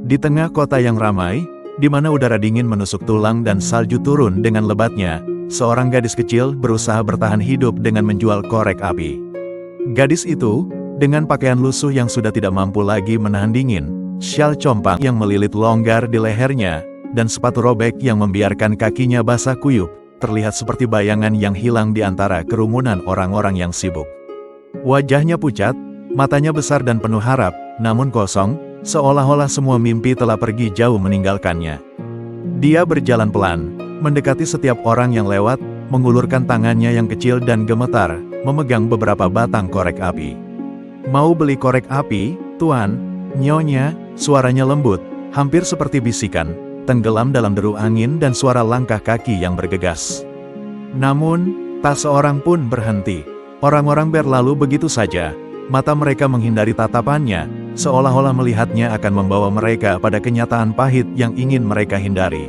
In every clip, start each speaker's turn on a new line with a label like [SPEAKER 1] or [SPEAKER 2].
[SPEAKER 1] Di tengah kota yang ramai, di mana udara dingin menusuk tulang dan salju turun dengan lebatnya, seorang gadis kecil berusaha bertahan hidup dengan menjual korek api. Gadis itu, dengan pakaian lusuh yang sudah tidak mampu lagi menahan dingin, syal compang yang melilit longgar di lehernya, dan sepatu robek yang membiarkan kakinya basah kuyup, terlihat seperti bayangan yang hilang di antara kerumunan orang-orang yang sibuk. Wajahnya pucat, matanya besar dan penuh harap, namun kosong, seolah-olah semua mimpi telah pergi jauh meninggalkannya. Dia berjalan pelan, mendekati setiap orang yang lewat, mengulurkan tangannya yang kecil dan gemetar, memegang beberapa batang korek api. "Mau beli korek api, Tuan?" Nyonya, suaranya lembut, hampir seperti bisikan, tenggelam dalam deru angin dan suara langkah kaki yang bergegas. Namun, tak seorang pun berhenti. Orang-orang berlalu begitu saja, mata mereka menghindari tatapannya, seolah-olah melihatnya akan membawa mereka pada kenyataan pahit yang ingin mereka hindari.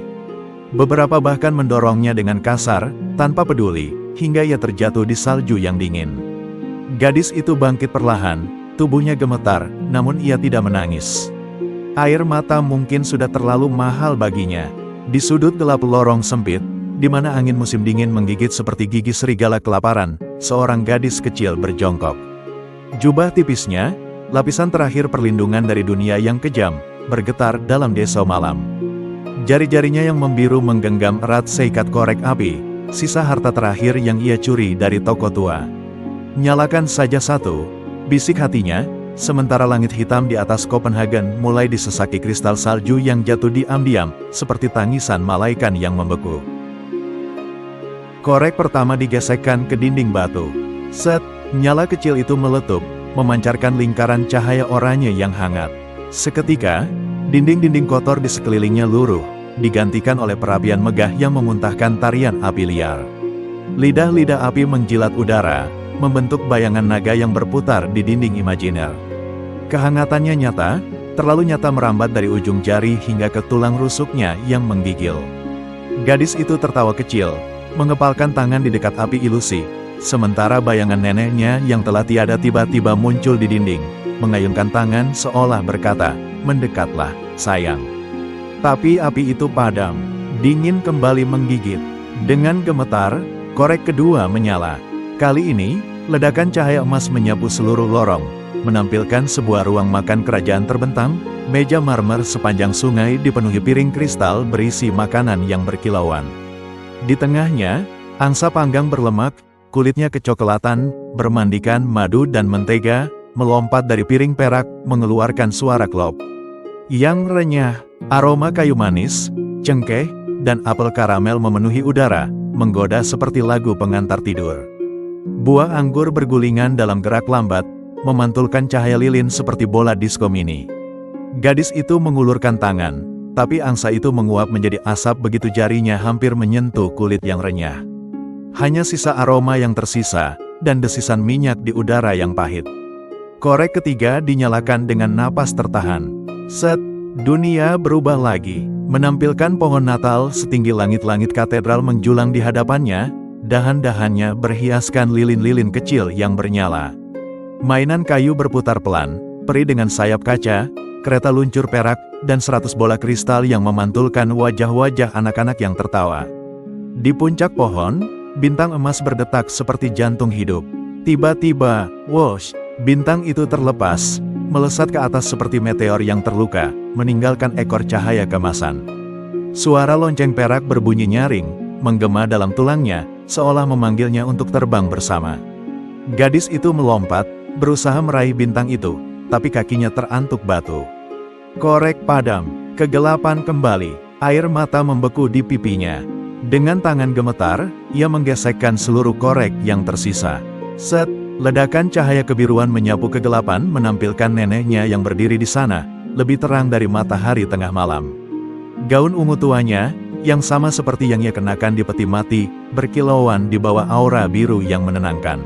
[SPEAKER 1] Beberapa bahkan mendorongnya dengan kasar, tanpa peduli, hingga ia terjatuh di salju yang dingin. Gadis itu bangkit perlahan, tubuhnya gemetar, namun ia tidak menangis. Air mata mungkin sudah terlalu mahal baginya. Di sudut gelap lorong sempit, di mana angin musim dingin menggigit seperti gigi serigala kelaparan, seorang gadis kecil berjongkok. Jubah tipisnya, lapisan terakhir perlindungan dari dunia yang kejam, bergetar dalam desa malam. Jari-jarinya yang membiru menggenggam erat seikat korek api, sisa harta terakhir yang ia curi dari toko tua. "Nyalakan saja satu," bisik hatinya, sementara langit hitam di atas Copenhagen mulai disesaki kristal salju yang jatuh diam-diam, seperti tangisan malaikat yang membeku. Korek pertama digesekkan ke dinding batu. Set, nyala kecil itu meletup, memancarkan lingkaran cahaya oranye yang hangat. Seketika, dinding-dinding kotor di sekelilingnya luruh, digantikan oleh perapian megah yang memuntahkan tarian api liar. Lidah-lidah api menjilat udara, membentuk bayangan naga yang berputar di dinding imajiner. Kehangatannya nyata, terlalu nyata merambat dari ujung jari hingga ke tulang rusuknya yang menggigil. Gadis itu tertawa kecil, mengepalkan tangan di dekat api ilusi, sementara bayangan neneknya yang telah tiada tiba-tiba muncul di dinding, mengayunkan tangan seolah berkata, "Mendekatlah, sayang." Tapi api itu padam, dingin kembali menggigit. Dengan gemetar, korek kedua menyala. Kali ini, ledakan cahaya emas menyapu seluruh lorong, menampilkan sebuah ruang makan kerajaan terbentang, meja marmer sepanjang sungai dipenuhi piring kristal berisi makanan yang berkilauan. Di tengahnya, angsa panggang berlemak, kulitnya kecoklatan, bermandikan madu dan mentega, melompat dari piring perak, mengeluarkan suara klop yang renyah. Aroma kayu manis, cengkeh, dan apel karamel memenuhi udara, menggoda seperti lagu pengantar tidur. Buah anggur bergulingan dalam gerak lambat, memantulkan cahaya lilin seperti bola disko mini. Gadis itu mengulurkan tangan, tapi angsa itu menguap menjadi asap begitu jarinya hampir menyentuh kulit yang renyah. Hanya sisa aroma yang tersisa, dan desisan minyak di udara yang pahit. Korek ketiga dinyalakan dengan napas tertahan. Set, dunia berubah lagi, menampilkan pohon Natal setinggi langit-langit katedral menjulang di hadapannya, dahan-dahannya berhiaskan lilin-lilin kecil yang bernyala. Mainan kayu berputar pelan, peri dengan sayap kaca, kereta luncur perak, dan 100 bola kristal yang memantulkan wajah-wajah anak-anak yang tertawa. Di puncak pohon, bintang emas berdetak seperti jantung hidup. Tiba-tiba, whoosh, bintang itu terlepas, melesat ke atas seperti meteor yang terluka, meninggalkan ekor cahaya kemasan. Suara lonceng perak berbunyi nyaring, menggema dalam tulangnya, seolah memanggilnya untuk terbang bersama. Gadis itu melompat, berusaha meraih bintang itu, tapi kakinya terantuk batu. Korek padam, kegelapan kembali, air mata membeku di pipinya. Dengan tangan gemetar, ia menggesekkan seluruh korek yang tersisa. Set, ledakan cahaya kebiruan menyapu kegelapan menampilkan neneknya yang berdiri di sana, lebih terang dari matahari tengah malam. Gaun ungu tuanya, yang sama seperti yang ia kenakan di peti mati, berkilauan di bawah aura biru yang menenangkan.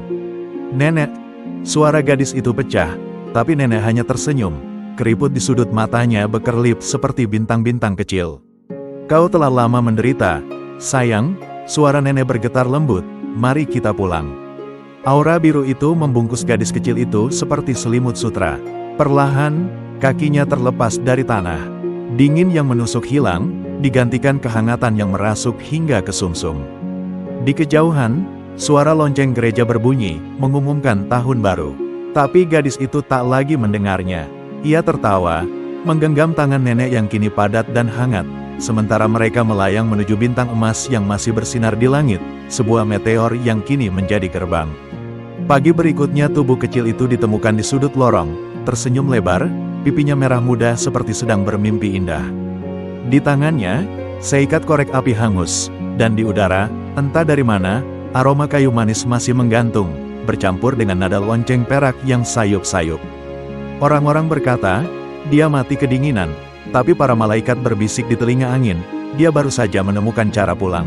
[SPEAKER 1] "Nenek!" Suara gadis itu pecah, tapi nenek hanya tersenyum. Keriput di sudut matanya berkelip seperti bintang-bintang kecil. "Kau telah lama menderita, sayang," suara nenek bergetar lembut, "mari kita pulang." Aura biru itu membungkus gadis kecil itu seperti selimut sutra. Perlahan, kakinya terlepas dari tanah. Dingin yang menusuk hilang, digantikan kehangatan yang merasuk hingga ke sumsum. Di kejauhan, suara lonceng gereja berbunyi, mengumumkan tahun baru. Tapi gadis itu tak lagi mendengarnya. Ia tertawa, menggenggam tangan nenek yang kini padat dan hangat, sementara mereka melayang menuju bintang emas yang masih bersinar di langit, sebuah meteor yang kini menjadi gerbang. Pagi berikutnya tubuh kecil itu ditemukan di sudut lorong, tersenyum lebar, pipinya merah muda seperti sedang bermimpi indah. Di tangannya, seikat korek api hangus, dan di udara, entah dari mana, aroma kayu manis masih menggantung, bercampur dengan nada lonceng perak yang sayup-sayup. Orang-orang berkata, dia mati kedinginan, tapi para malaikat berbisik di telinga angin, dia baru saja menemukan cara pulang.